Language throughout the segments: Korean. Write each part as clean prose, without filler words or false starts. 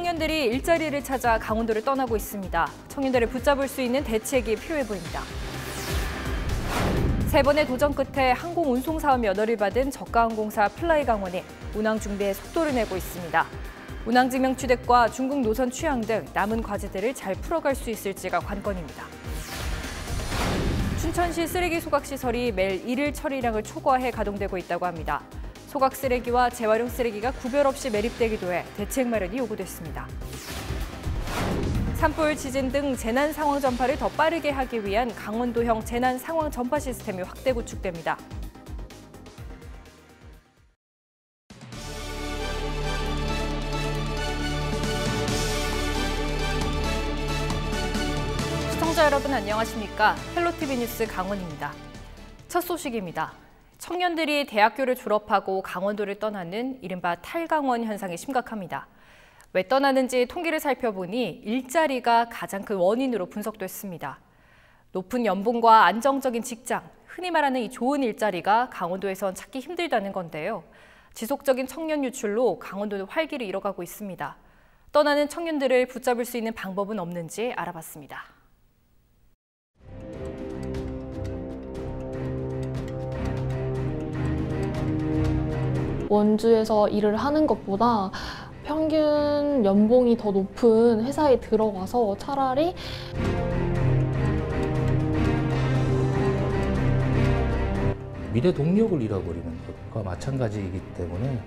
청년들이 일자리를 찾아 강원도를 떠나고 있습니다. 청년들을 붙잡을 수 있는 대책이 필요해 보입니다. 3번의 도전 끝에 항공운송사업 면허를 받은 저가항공사 플라이강원이 운항 준비에 속도를 내고 있습니다. 운항증명 취득과 중국 노선 취향 등 남은 과제들을 잘 풀어갈 수 있을지가 관건입니다. 춘천시 쓰레기 소각시설이 매일 일일 처리량을 초과해 가동되고 있다고 합니다. 소각 쓰레기와 재활용 쓰레기가 구별 없이 매립되기도 해 대책 마련이 요구됐습니다. 산불, 지진 등 재난 상황 전파를 더 빠르게 하기 위한 강원도형 재난 상황 전파 시스템이 확대 구축됩니다. 시청자 여러분 안녕하십니까? 헬로티비 뉴스 강원입니다. 첫 소식입니다. 청년들이 대학교를 졸업하고 강원도를 떠나는 이른바 탈강원 현상이 심각합니다. 왜 떠나는지 통계를 살펴보니 일자리가 가장 큰 원인으로 분석됐습니다. 높은 연봉과 안정적인 직장, 흔히 말하는 이 좋은 일자리가 강원도에선 찾기 힘들다는 건데요. 지속적인 청년 유출로 강원도는 활기를 잃어가고 있습니다. 떠나는 청년들을 붙잡을 수 있는 방법은 없는지 알아봤습니다. 원주에서 일을 하는 것보다 평균 연봉이 더 높은 회사에 들어가서 차라리 미래 동력을 잃어버리는 것과 마찬가지이기 때문에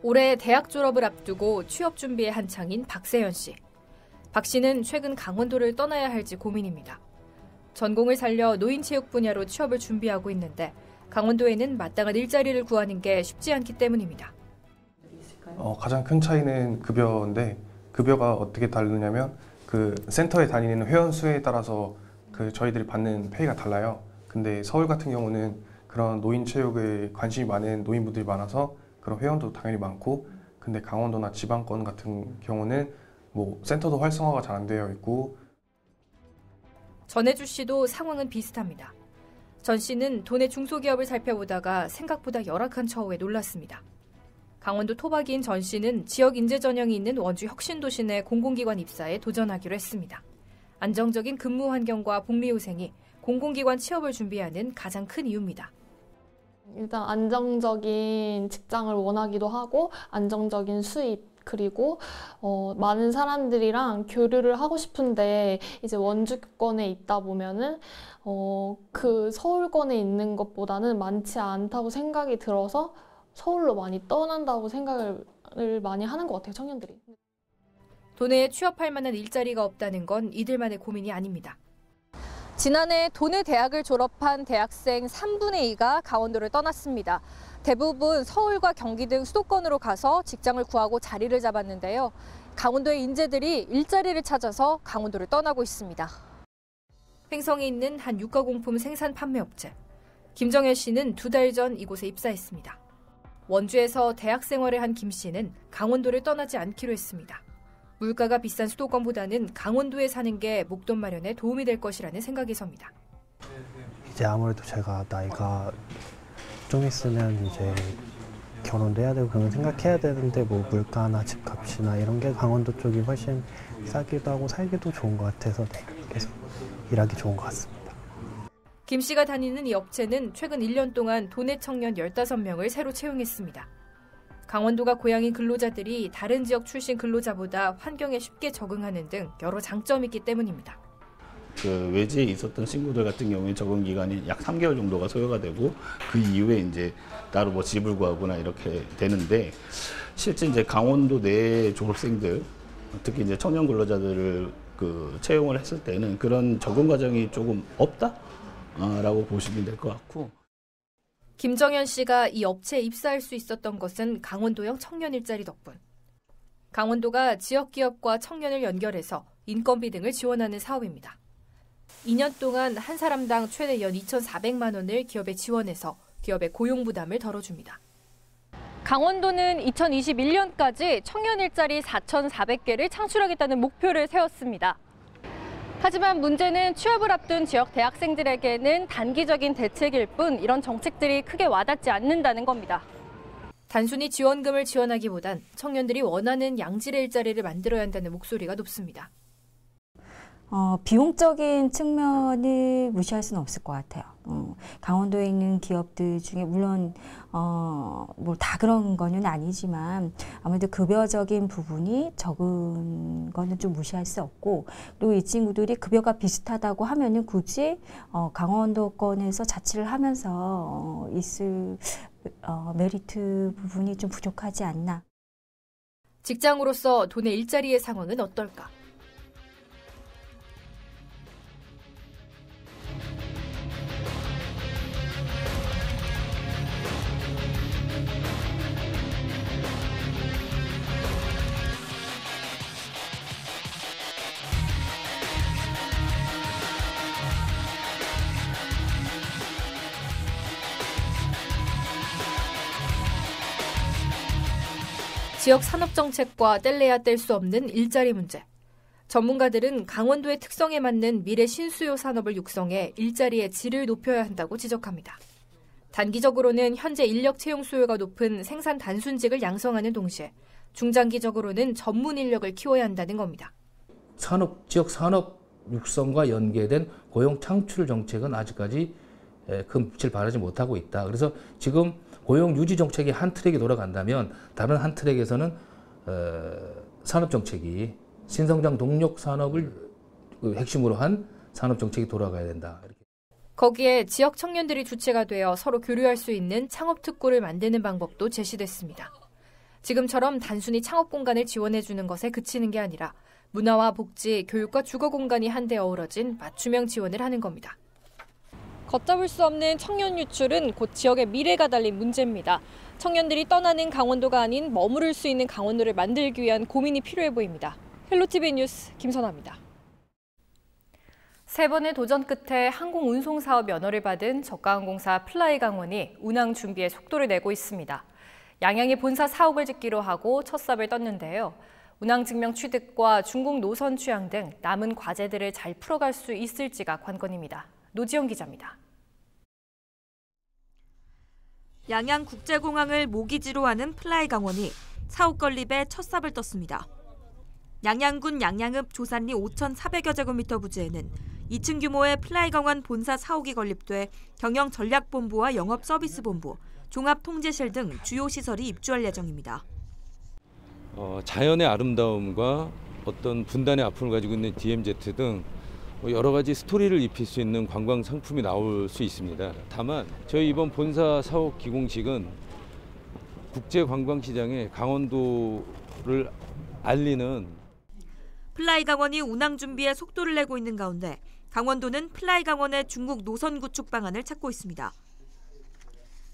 올해 대학 졸업을 앞두고 취업 준비에 한창인 박세현 씨. 박 씨는 최근 강원도를 떠나야 할지 고민입니다. 전공을 살려 노인체육 분야로 취업을 준비하고 있는데 강원도에는 마땅한 일자리를 구하는 게 쉽지 않기 때문입니다. 가장 큰 차이는 급여인데 급여가 어떻게 다르냐면 그 센터에 다니는 회원 수에 따라서 그 저희들이 받는 페이가 달라요. 근데 서울 같은 경우는 그런 노인체육에 관심이 많은 노인분들이 많아서 그런 회원도 당연히 많고, 근데 강원도나 지방권 같은 경우는 뭐 센터도 활성화가 잘 안 되어 있고. 전혜주 씨도 상황은 비슷합니다. 전 씨는 도내 중소기업을 살펴보다가 생각보다 열악한 처우에 놀랐습니다. 강원도 토박이인 전 씨는 지역 인재 전형이 있는 원주 혁신도시 내 공공기관 입사에 도전하기로 했습니다. 안정적인 근무 환경과 복리후생이 공공기관 취업을 준비하는 가장 큰 이유입니다. 일단 안정적인 직장을 원하기도 하고 안정적인 수입, 그리고 많은 사람들이랑 교류를 하고 싶은데 이제 원주권에 있다 보면은 그 서울권에 있는 것보다는 많지 않다고 생각이 들어서 서울로 많이 떠난다고 생각을 많이 하는 것 같아요, 청년들이. 도내에 취업할 만한 일자리가 없다는 건 이들만의 고민이 아닙니다. 지난해 도내 대학을 졸업한 대학생 3분의 2가 강원도를 떠났습니다. 대부분 서울과 경기 등 수도권으로 가서 직장을 구하고 자리를 잡았는데요. 강원도의 인재들이 일자리를 찾아서 강원도를 떠나고 있습니다. 횡성에 있는 한 유가공품 생산 판매업체. 김정현 씨는 2달 전 이곳에 입사했습니다. 원주에서 대학 생활을 한 김 씨는 강원도를 떠나지 않기로 했습니다. 물가가 비싼 수도권보다는 강원도에 사는 게 목돈 마련에 도움이 될 것이라는 생각이 섭니다. 이제 아무래도 제가 나이가 좀 있으면 이제 결혼도 해야 되고 그런 거 생각해야 되는데 뭐 물가나 집값이나 이런 게 강원도 쪽이 훨씬 싸기도 하고 살기도 좋은 것 같아서 계속 일하기 좋은 것 같습니다. 김 씨가 다니는 이 업체는 최근 1년 동안 도내 청년 15명을 새로 채용했습니다. 강원도가 고향인 근로자들이 다른 지역 출신 근로자보다 환경에 쉽게 적응하는 등 여러 장점이 있기 때문입니다. 그 외지에 있었던 친구들 같은 경우에 적응 기간이 약 3개월 정도가 소요가 되고 그 이후에 이제 따로 뭐 집을 구하거나 이렇게 되는데, 실제 이제 강원도 내 졸업생들, 특히 이제 청년 근로자들을 그 채용을 했을 때는 그런 적응 과정이 조금 없다라고 보시면 될 것 같고. 김정현 씨가 이 업체에 입사할 수 있었던 것은 강원도형 청년 일자리 덕분. 강원도가 지역 기업과 청년을 연결해서 인건비 등을 지원하는 사업입니다. 2년 동안 한 사람당 최대 연 2,400만 원을 기업에 지원해서 기업의 고용 부담을 덜어줍니다. 강원도는 2021년까지 청년 일자리 4,400개를 창출하겠다는 목표를 세웠습니다. 하지만 문제는 취업을 앞둔 지역 대학생들에게는 단기적인 대책일 뿐 이런 정책들이 크게 와닿지 않는다는 겁니다. 단순히 지원금을 지원하기보단 청년들이 원하는 양질의 일자리를 만들어야 한다는 목소리가 높습니다. 비용적인 측면을 무시할 수는 없을 것 같아요. 강원도에 있는 기업들 중에 물론 뭐 다 그런 거는 아니지만 아무래도 급여적인 부분이 적은 거는 좀 무시할 수 없고, 그리고 이 친구들이 급여가 비슷하다고 하면은 굳이 강원도권에서 자취를 하면서 있을 메리트 부분이 좀 부족하지 않나. 직장으로서 도내 일자리의 상황은 어떨까? 지역 산업 정책과 뗄래야 뗄 수 없는 일자리 문제. 전문가들은 강원도의 특성에 맞는 미래 신수요 산업을 육성해 일자리의 질을 높여야 한다고 지적합니다. 단기적으로는 현재 인력 채용 수요가 높은 생산 단순직을 양성하는 동시에 중장기적으로는 전문 인력을 키워야 한다는 겁니다. 지역 산업 육성과 연계된 고용 창출 정책은 아직까지 큰 빛을 발하지 못하고 있다. 그래서 지금 고용 유지 정책이 한 트랙이 돌아간다면 다른 한 트랙에서는 산업 정책이 신성장 동력 산업을 핵심으로 한 산업 정책이 돌아가야 된다. 거기에 지역 청년들이 주체가 되어 서로 교류할 수 있는 창업 특구를 만드는 방법도 제시됐습니다. 지금처럼 단순히 창업 공간을 지원해 주는 것에 그치는 게 아니라 문화와 복지, 교육과 주거 공간이 한데 어우러진 맞춤형 지원을 하는 겁니다. 걷잡을 수 없는 청년 유출은 곧 지역의 미래가 달린 문제입니다. 청년들이 떠나는 강원도가 아닌 머무를 수 있는 강원도를 만들기 위한 고민이 필요해 보입니다. 헬로티비 뉴스 김선아입니다. 3번의 도전 끝에 항공운송사업 면허를 받은 저가항공사 플라이강원이 운항 준비에 속도를 내고 있습니다. 양양에 본사 사옥을 짓기로 하고 첫 삽을 떴는데요. 운항 증명 취득과 중국 노선 취향 등 남은 과제들을 잘 풀어갈 수 있을지가 관건입니다. 노지영 기자입니다. 양양국제공항을 모기지로 하는 플라이강원이 사옥 건립에 첫 삽을 떴습니다. 양양군 양양읍 조산리 5,400여 제곱미터 부지에는 2층 규모의 플라이강원 본사 사옥이 건립돼 경영전략본부와 영업서비스본부, 종합통제실 등 주요 시설이 입주할 예정입니다. 자연의 아름다움과 어떤 분단의 아픔을 가지고 있는 DMZ 등 여러 가지 스토리를 입힐 수 있는 관광 상품이 나올 수 있습니다. 다만 저희 이번 본사 사옥 기공식은 국제관광시장에 강원도를 알리는 플라이강원이 운항 준비에 속도를 내고 있는 가운데 강원도는 플라이강원의 중국 노선 구축 방안을 찾고 있습니다.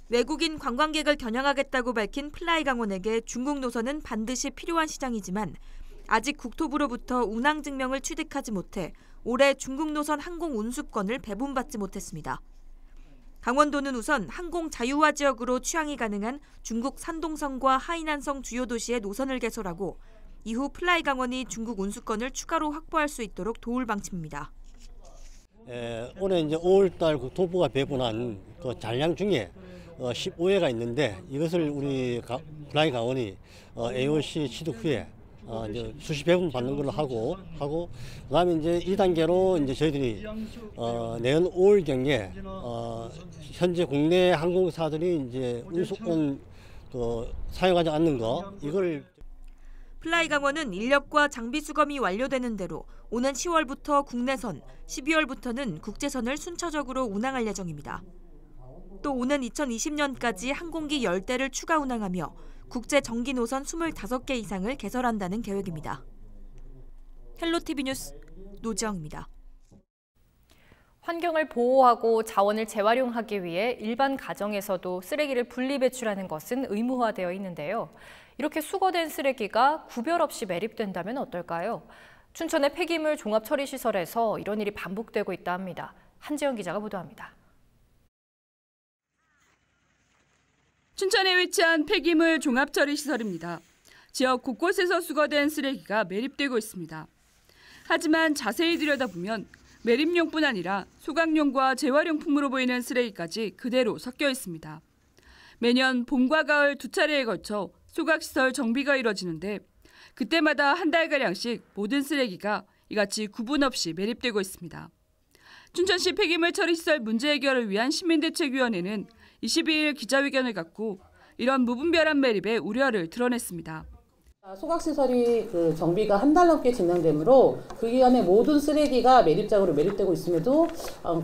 외국인 관광객을 겨냥하겠다고 밝힌 플라이강원에게 중국 노선은 반드시 필요한 시장이지만 아직 국토부로부터 운항 증명을 취득하지 못해 올해 중국 노선 항공 운수권을 배분받지 못했습니다. 강원도는 우선 항공 자유화 지역으로 취항이 가능한 중국 산동성과 하이난성 주요 도시의 노선을 개설하고 이후 플라이강원이 중국 운수권을 추가로 확보할 수 있도록 도울 방침입니다. 올해 이제 5월달 국토부가 배분한 그 잔량 중에 15회가 있는데 이것을 우리 플라이강원이 AOC 취득 후에 이제 수시 배분 받는 걸로 하고 그다음에 이제 2단계로 이제 저희들이 내년 5월경에 현재 국내 항공사들이 이제 운수권 사용하지 않는 거 이걸 플라이강원은 인력과 장비 수검이 완료되는 대로 오는 10월부터 국내선, 12월부터는 국제선을 순차적으로 운항할 예정입니다. 또 오는 2020년까지 항공기 10대를 추가 운항하며 국제 정기 노선 25개 이상을 개설한다는 계획입니다. 헬로티비 뉴스 노지영입니다. 환경을 보호하고 자원을 재활용하기 위해 일반 가정에서도 쓰레기를 분리배출하는 것은 의무화되어 있는데요. 이렇게 수거된 쓰레기가 구별 없이 매립된다면 어떨까요? 춘천의 폐기물 종합처리시설에서 이런 일이 반복되고 있다 합니다. 한지영 기자가 보도합니다. 춘천에 위치한 폐기물 종합처리시설입니다. 지역 곳곳에서 수거된 쓰레기가 매립되고 있습니다. 하지만 자세히 들여다보면 매립용뿐 아니라 소각용과 재활용품으로 보이는 쓰레기까지 그대로 섞여 있습니다. 매년 봄과 가을 두 차례에 걸쳐 소각시설 정비가 이뤄지는데 그때마다 한 달가량씩 모든 쓰레기가 이같이 구분 없이 매립되고 있습니다. 춘천시 폐기물 처리시설 문제 해결을 위한 시민대책위원회는 22일 기자회견을 갖고 이런 무분별한 매립의 우려를 드러냈습니다. 소각시설이 정비가 한 달 넘게 진행되므로 그 기간에 모든 쓰레기가 매립장으로 매립되고 있음에도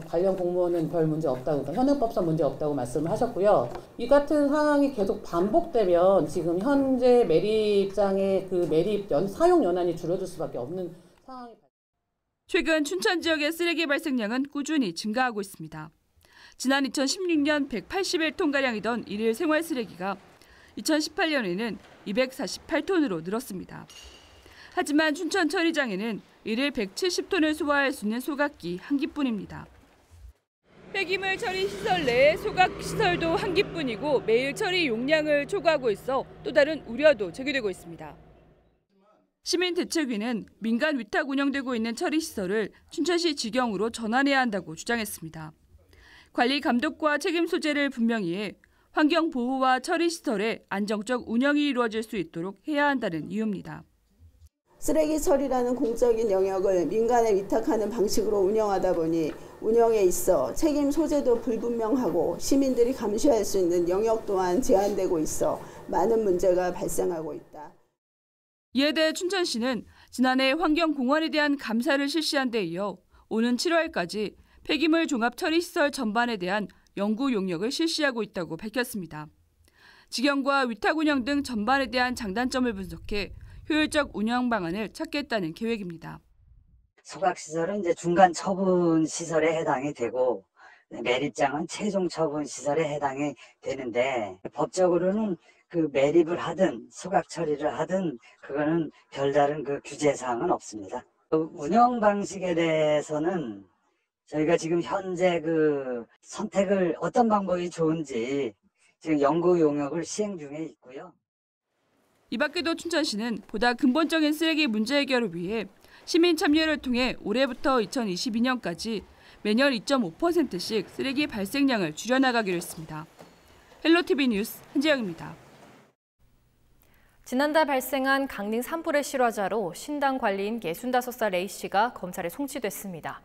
관련 공무원은 별 문제 없다고, 그러니까 현행법상 문제 없다고 말씀을 하셨고요. 이 같은 상황이 계속 반복되면 지금 현재 매립장의 그 매립 사용 연한이 줄어들 수밖에 없는 상황이. 최근 춘천 지역의 쓰레기 발생량은 꾸준히 증가하고 있습니다. 지난 2016년 181톤가량이던 일일 생활 쓰레기가 2018년에는 248톤으로 늘었습니다. 하지만 춘천 처리장에는 일일 170톤을 소화할 수 있는 소각기 한 기뿐입니다. 폐기물 처리 시설 내에 소각 시설도 한 기뿐이고 매일 처리 용량을 초과하고 있어 또 다른 우려도 제기되고 있습니다. 시민대책위는 민간 위탁 운영되고 있는 처리 시설을 춘천시 직영으로 전환해야 한다고 주장했습니다. 관리 감독과 책임 소재를 분명히 해 환경 보호와 처리 시설의 안정적 운영이 이루어질 수 있도록 해야 한다는 이유입니다. 쓰레기 처리라는 공적인 영역을 민간에 위탁하는 방식으로 운영하다 보니 운영에 있어 책임 소재도 불분명하고 시민들이 감시할 수 있는 영역 또한 제한되고 있어 많은 문제가 발생하고 있다. 이에 대해 춘천시는 지난해 환경공원에 대한 감사를 실시한 데 이어 오는 7월까지 폐기물 종합 처리 시설 전반에 대한 연구 용역을 실시하고 있다고 밝혔습니다. 직영과 위탁 운영 등 전반에 대한 장단점을 분석해 효율적 운영 방안을 찾겠다는 계획입니다. 소각시설은 이제 중간 처분 시설에 해당이 되고 매립장은 최종 처분 시설에 해당이 되는데 법적으로는 그 매립을 하든 소각 처리를 하든 그거는 별다른 그 규제 사항은 없습니다. 운영 방식에 대해서는 저희가 지금 현재 그 선택을 어떤 방법이 좋은지 지금 연구 용역을 시행 중에 있고요. 이 밖에도 춘천시는 보다 근본적인 쓰레기 문제 해결을 위해 시민 참여를 통해 올해부터 2022년까지 매년 2.5%씩 쓰레기 발생량을 줄여나가기로 했습니다. 헬로티비 뉴스 한지영입니다. 지난달 발생한 강릉 산불의 실화자로 신당 관리인 65살 A씨가 검찰에 송치됐습니다.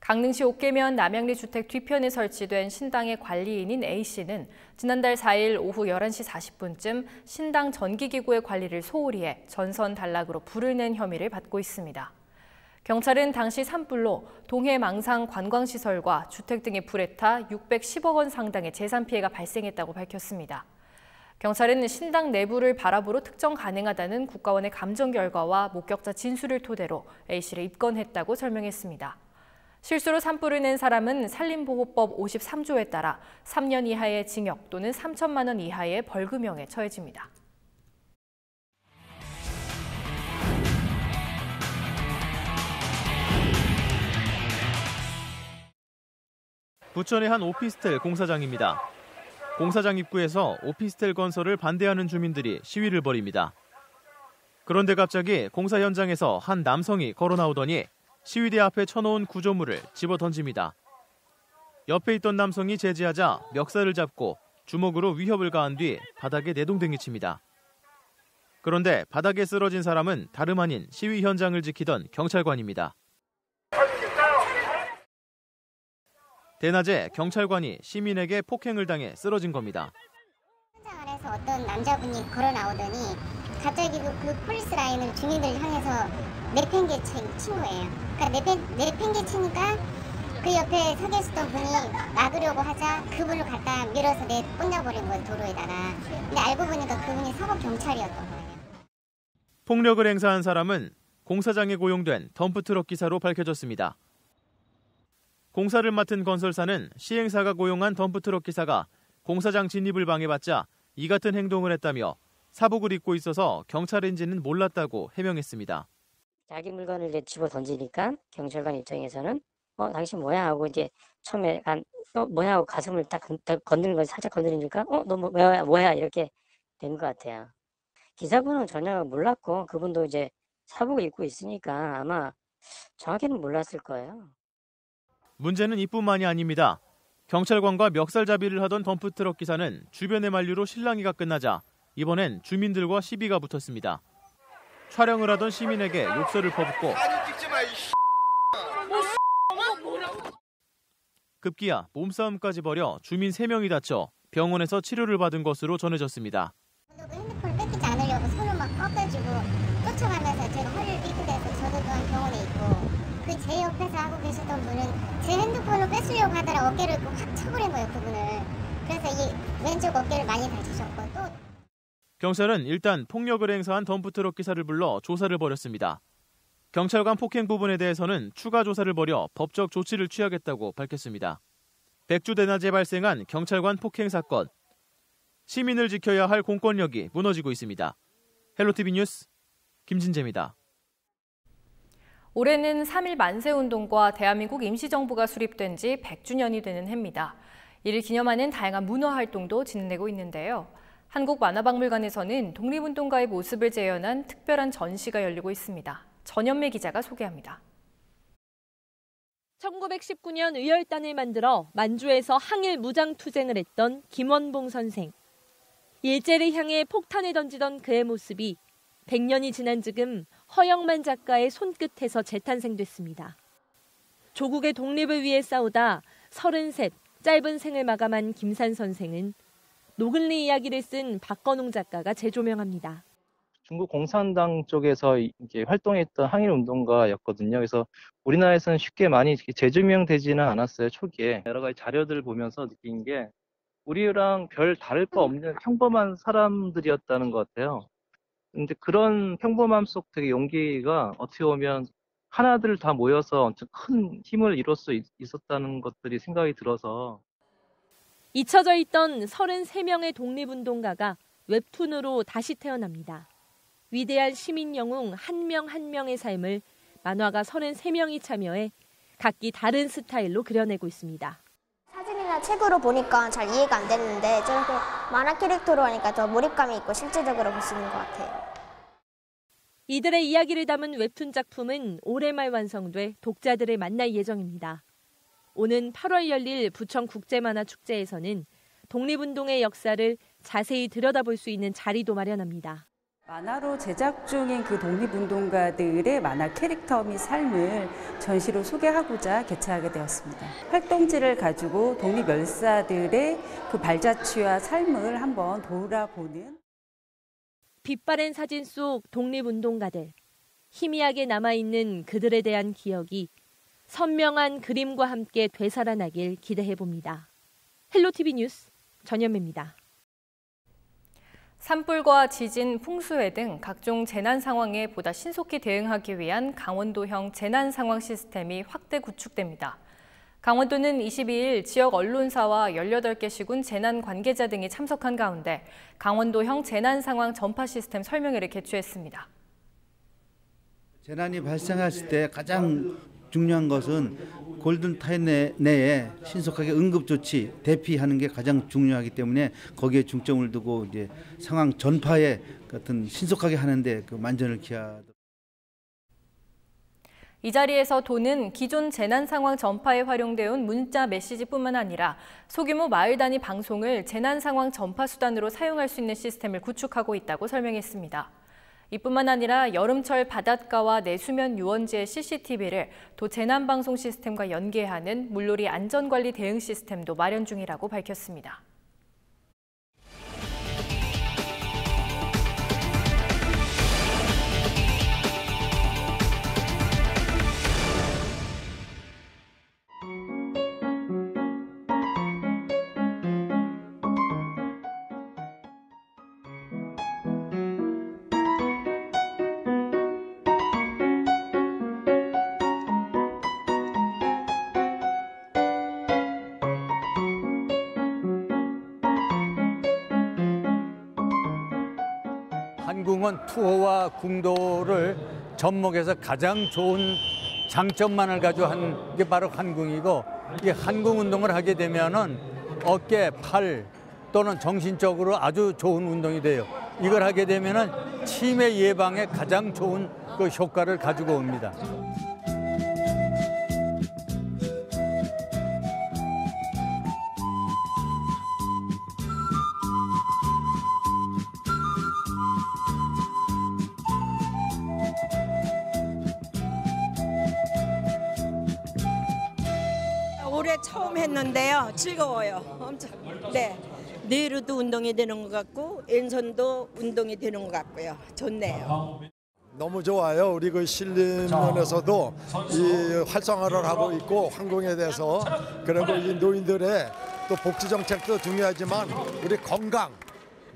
강릉시 옥계면 남양리 주택 뒤편에 설치된 신당의 관리인인 A씨는 지난달 4일 오후 11시 40분쯤 신당 전기기구의 관리를 소홀히 해 전선 단락으로 불을 낸 혐의를 받고 있습니다. 경찰은 당시 산불로 동해 망상 관광시설과 주택 등에 불에 타 610억 원 상당의 재산 피해가 발생했다고 밝혔습니다. 경찰은 신당 내부를 바라보로 특정 가능하다는 국가원의 감정 결과와 목격자 진술을 토대로 A씨를 입건했다고 설명했습니다. 실수로 산불을 낸 사람은 산림보호법 53조에 따라 3년 이하의 징역 또는 3천만 원 이하의 벌금형에 처해집니다. 부천의 한 오피스텔 공사장입니다. 공사장 입구에서 오피스텔 건설을 반대하는 주민들이 시위를 벌입니다. 그런데 갑자기 공사 현장에서 한 남성이 걸어 나오더니 시위대 앞에 쳐놓은 구조물을 집어 던집니다. 옆에 있던 남성이 제지하자 멱살을 잡고 주먹으로 위협을 가한 뒤 바닥에 내동댕이 칩니다. 그런데 바닥에 쓰러진 사람은 다름 아닌 시위 현장을 지키던 경찰관입니다. 대낮에 경찰관이 시민에게 폭행을 당해 쓰러진 겁니다. 현장 안에서 어떤 남자분이 걸어 나오더니 갑자기 그 폴리스 라인을 주민들 향해서 내팽개 친 거예요. 그러니까 내팽개 치니까 그 옆에 서 계시던 분이 막으려고 하자 그분을 갖다 밀어서 꽂아버린 거예요, 도로에다가. 근데 알고 보니까 그분이 서부 경찰이었던 거예요. 폭력을 행사한 사람은 공사장에 고용된 덤프트럭 기사로 밝혀졌습니다. 공사를 맡은 건설사는 시행사가 고용한 덤프트럭 기사가 공사장 진입을 방해받자 이 같은 행동을 했다며 사복을 입고 있어서 경찰인지는 몰랐다고 해명했습니다. 자기 물건을 이제 집어 던지니까 경찰관 입장에서는 당신 뭐야 하고 이제 처음에 뭐야 하고 가슴을 딱 건드는 거 살짝 건드리니까 너 뭐야 이렇게 된 것 같아요. 기사분은 전혀 몰랐고 그분도 이제 사복을 입고 있으니까 아마 정확히는 몰랐을 거예요. 문제는 이뿐만이 아닙니다. 경찰관과 멱살잡이를 하던 덤프트럭 기사는 주변의 만류로 실랑이가 끝나자 이번엔 주민들과 시비가 붙었습니다. 촬영을 하던 시민에게 욕설을 퍼붓고 급기야 몸싸움까지 벌여 주민 3명이 다쳐 병원에서 치료를 받은 것으로 전해졌습니다. 핸드폰을 뺏기지 않으려고 손을 막 꺾어주고 쫓아가면서 제가 허리를 삐끗 해서 저도 또한 병원에 있고 그 제 옆에서 하고 계셨던 분은 제 핸드폰을 뺏으려고 하다가 어깨를 확 쳐버린 거예요, 그분을. 그래서 이 왼쪽 어깨를 많이 다치셨고 또 경찰은 일단 폭력을 행사한 덤프트럭 기사를 불러 조사를 벌였습니다. 경찰관 폭행 부분에 대해서는 추가 조사를 벌여 법적 조치를 취하겠다고 밝혔습니다. 백주대낮에 발생한 경찰관 폭행 사건. 시민을 지켜야 할 공권력이 무너지고 있습니다. 헬로티비 뉴스 김진재입니다. 올해는 3.1 만세운동과 대한민국 임시정부가 수립된 지 100주년이 되는 해입니다. 이를 기념하는 다양한 문화활동도 진행되고 있는데요. 한국만화박물관에서는 독립운동가의 모습을 재현한 특별한 전시가 열리고 있습니다. 전현미 기자가 소개합니다. 1919년 의열단을 만들어 만주에서 항일 무장투쟁을 했던 김원봉 선생. 일제를 향해 폭탄을 던지던 그의 모습이 100년이 지난 지금 허영만 작가의 손끝에서 재탄생됐습니다. 조국의 독립을 위해 싸우다 33 짧은 생을 마감한 김산 선생은 노글리 이야기를 쓴 박건웅 작가가 재조명합니다. 중국 공산당 쪽에서 이게 활동했던 항일 운동가였거든요. 그래서 우리나라에서는 쉽게 많이 재조명되지는 않았어요, 초기에. 여러 가지 자료들을 보면서 느낀 게 우리랑 별 다를 바 없는 평범한 사람들이었다는 것 같아요. 근데 그런 평범함 속 되게 용기가 어떻게 보면 하나들 다 모여서 엄청 큰 힘을 이룰 수 있었다는 것들이 생각이 들어서. 잊혀져 있던 33명의 독립운동가가 웹툰으로 다시 태어납니다. 위대한 시민 영웅 한 명 한 명의 삶을 만화가 33명이 참여해 각기 다른 스타일로 그려내고 있습니다. 사진이나 책으로 보니까 잘 이해가 안 됐는데 저렇게 만화 캐릭터로 하니까 더 몰입감이 있고 실제적으로 볼 수 있는 것 같아요. 이들의 이야기를 담은 웹툰 작품은 올해 말 완성돼 독자들을 만날 예정입니다. 오는 8월 열릴 부천 국제만화축제에서는 독립운동의 역사를 자세히 들여다볼 수 있는 자리도 마련합니다. 만화로 제작 중인 그 독립운동가들의 만화 캐릭터 및 삶을 전시로 소개하고자 개최하게 되었습니다. 활동지를 가지고 독립열사들의 그 발자취와 삶을 한번 돌아보는 빛바랜 사진 속 독립운동가들, 희미하게 남아있는 그들에 대한 기억이 선명한 그림과 함께 되살아나길 기대해봅니다. 헬로티비 뉴스 전현미입니다. 산불과 지진, 풍수해 등 각종 재난 상황에 보다 신속히 대응하기 위한 강원도형 재난 상황 시스템이 확대 구축됩니다. 강원도는 22일 지역 언론사와 18개 시군 재난 관계자 등이 참석한 가운데 강원도형 재난 상황 전파 시스템 설명회를 개최했습니다. 재난이 발생했을 때 가장 중요한 것은 골든타임 내에 신속하게 응급조치, 대피하는 게 가장 중요하기 때문에 거기에 중점을 두고 이제 상황 전파에 같은 신속하게 하는데 그 만전을 기하도록. 이 자리에서 도는 기존 재난 상황 전파에 활용되어 온 문자 메시지뿐만 아니라 소규모 마을 단위 방송을 재난 상황 전파 수단으로 사용할 수 있는 시스템을 구축하고 있다고 설명했습니다. 이뿐만 아니라 여름철 바닷가와 내수면 유원지의 CCTV를 도 재난방송 시스템과 연계하는 물놀이 안전관리 대응 시스템도 마련 중이라고 밝혔습니다. 한궁은 투호와 궁도를 접목해서 가장 좋은 장점만을 가지고 한 게 바로 한궁이고, 이 한궁 운동을 하게 되면은 어깨, 팔 또는 정신적으로 아주 좋은 운동이 돼요. 이걸 하게 되면은 치매 예방에 가장 좋은 그 효과를 가지고 옵니다. 처음 했는데요. 즐거워요. 엄청. 네. 뇌로도 운동이 되는 것 같고 왼손도 운동이 되는 것 같고요. 좋네요. 너무 좋아요. 우리 그 신림면에서도 이 활성화를 하고 있고 환경에 대해서 그리고 이 노인들의 또 복지 정책도 중요하지만 우리 건강,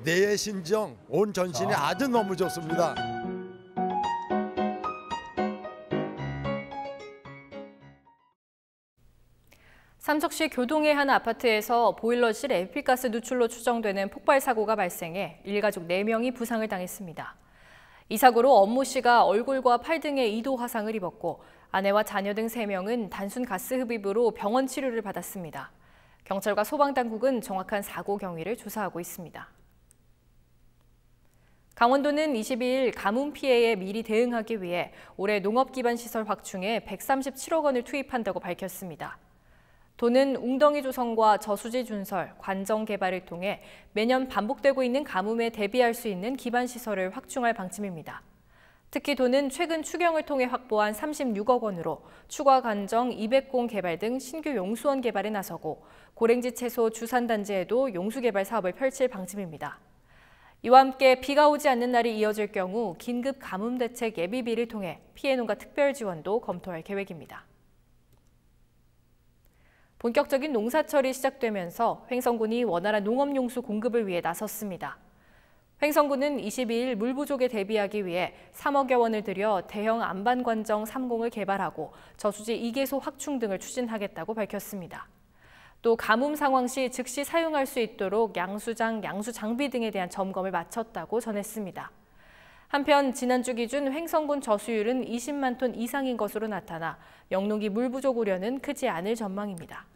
뇌의 신정, 온 전신이 아주 너무 좋습니다. 삼척시 교동의 한 아파트에서 보일러실 LP가스 누출로 추정되는 폭발 사고가 발생해 일가족 4명이 부상을 당했습니다. 이 사고로 엄모 씨가 얼굴과 팔 등에 2도 화상을 입었고 아내와 자녀 등 3명은 단순 가스 흡입으로 병원 치료를 받았습니다. 경찰과 소방당국은 정확한 사고 경위를 조사하고 있습니다. 강원도는 22일 가뭄 피해에 미리 대응하기 위해 올해 농업기반시설 확충에 137억 원을 투입한다고 밝혔습니다. 도는 웅덩이 조성과 저수지 준설, 관정 개발을 통해 매년 반복되고 있는 가뭄에 대비할 수 있는 기반시설을 확충할 방침입니다. 특히 도는 최근 추경을 통해 확보한 36억 원으로 추가 관정 200공 개발 등 신규 용수원 개발에 나서고 고랭지 채소 주산단지에도 용수 개발 사업을 펼칠 방침입니다. 이와 함께 비가 오지 않는 날이 이어질 경우 긴급 가뭄 대책 예비비를 통해 피해 농가 특별 지원도 검토할 계획입니다. 본격적인 농사철이 시작되면서 횡성군이 원활한 농업용수 공급을 위해 나섰습니다. 횡성군은 22일 물 부족에 대비하기 위해 3억여 원을 들여 대형 안반관정 3공을 개발하고 저수지 2개소 확충 등을 추진하겠다고 밝혔습니다. 또 가뭄 상황 시 즉시 사용할 수 있도록 양수장, 양수 장비 등에 대한 점검을 마쳤다고 전했습니다. 한편 지난주 기준 횡성군 저수율은 20만 톤 이상인 것으로 나타나 영농기 물 부족 우려는 크지 않을 전망입니다.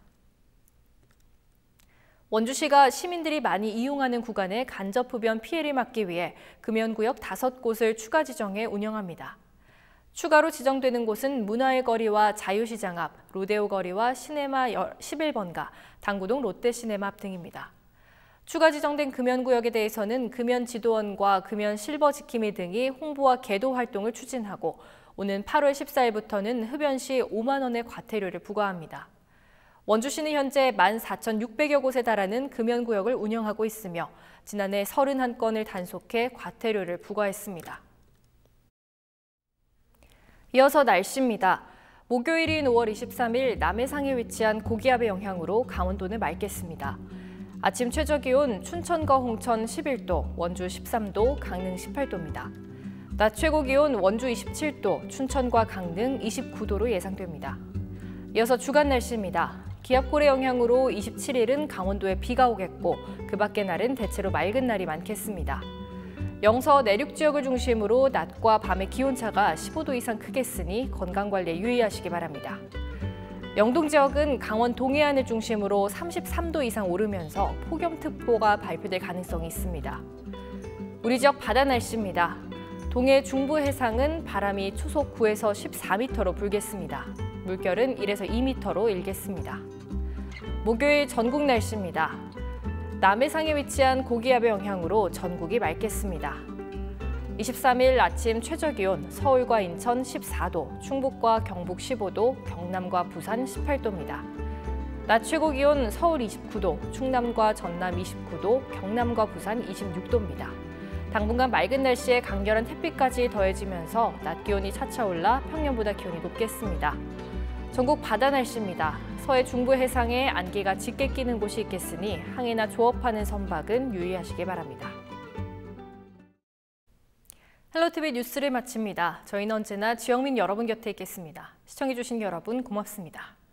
원주시가 시민들이 많이 이용하는 구간의 간접 흡연 피해를 막기 위해 금연구역 5곳을 추가 지정해 운영합니다. 추가로 지정되는 곳은 문화의 거리와 자유시장 앞, 로데오 거리와 시네마 11번가, 당구동 롯데시네마 앞 등입니다. 추가 지정된 금연구역에 대해서는 금연지도원과 금연실버지킴이 등이 홍보와 계도 활동을 추진하고 오는 8월 14일부터는 흡연 시 5만 원의 과태료를 부과합니다. 원주시는 현재 14,600여 곳에 달하는 금연구역을 운영하고 있으며 지난해 31건을 단속해 과태료를 부과했습니다. 이어서 날씨입니다. 목요일인 5월 23일 남해상에 위치한 고기압의 영향으로 강원도는 맑겠습니다. 아침 최저기온 춘천과 홍천 11도, 원주 13도, 강릉 18도입니다. 낮 최고기온 원주 27도, 춘천과 강릉 29도로 예상됩니다. 이어서 주간 날씨입니다. 기압골의 영향으로 27일은 강원도에 비가 오겠고 그 밖의 날은 대체로 맑은 날이 많겠습니다. 영서 내륙 지역을 중심으로 낮과 밤의 기온차가 15도 이상 크겠으니 건강관리에 유의하시기 바랍니다. 영동 지역은 강원 동해안을 중심으로 33도 이상 오르면서 폭염특보가 발표될 가능성이 있습니다. 우리 지역 바다 날씨입니다. 동해 중부 해상은 바람이 초속 9에서 14m로 불겠습니다. 물결은 1에서 2m로 일겠습니다. 목요일 전국 날씨입니다. 남해상에 위치한 고기압의 영향으로 전국이 맑겠습니다. 23일 아침 최저기온 서울과 인천 14도, 충북과 경북 15도, 경남과 부산 18도입니다. 낮 최고기온 서울 29도, 충남과 전남 29도, 경남과 부산 26도입니다. 당분간 맑은 날씨에 강렬한 햇빛까지 더해지면서 낮 기온이 차차올라 평년보다 기온이 높겠습니다. 전국 바다 날씨입니다. 서해 중부 해상에 안개가 짙게 끼는 곳이 있겠으니 항해나 조업하는 선박은 유의하시기 바랍니다. 헬로티비 뉴스를 마칩니다. 저희는 언제나 지역민 여러분 곁에 있겠습니다. 시청해주신 여러분 고맙습니다.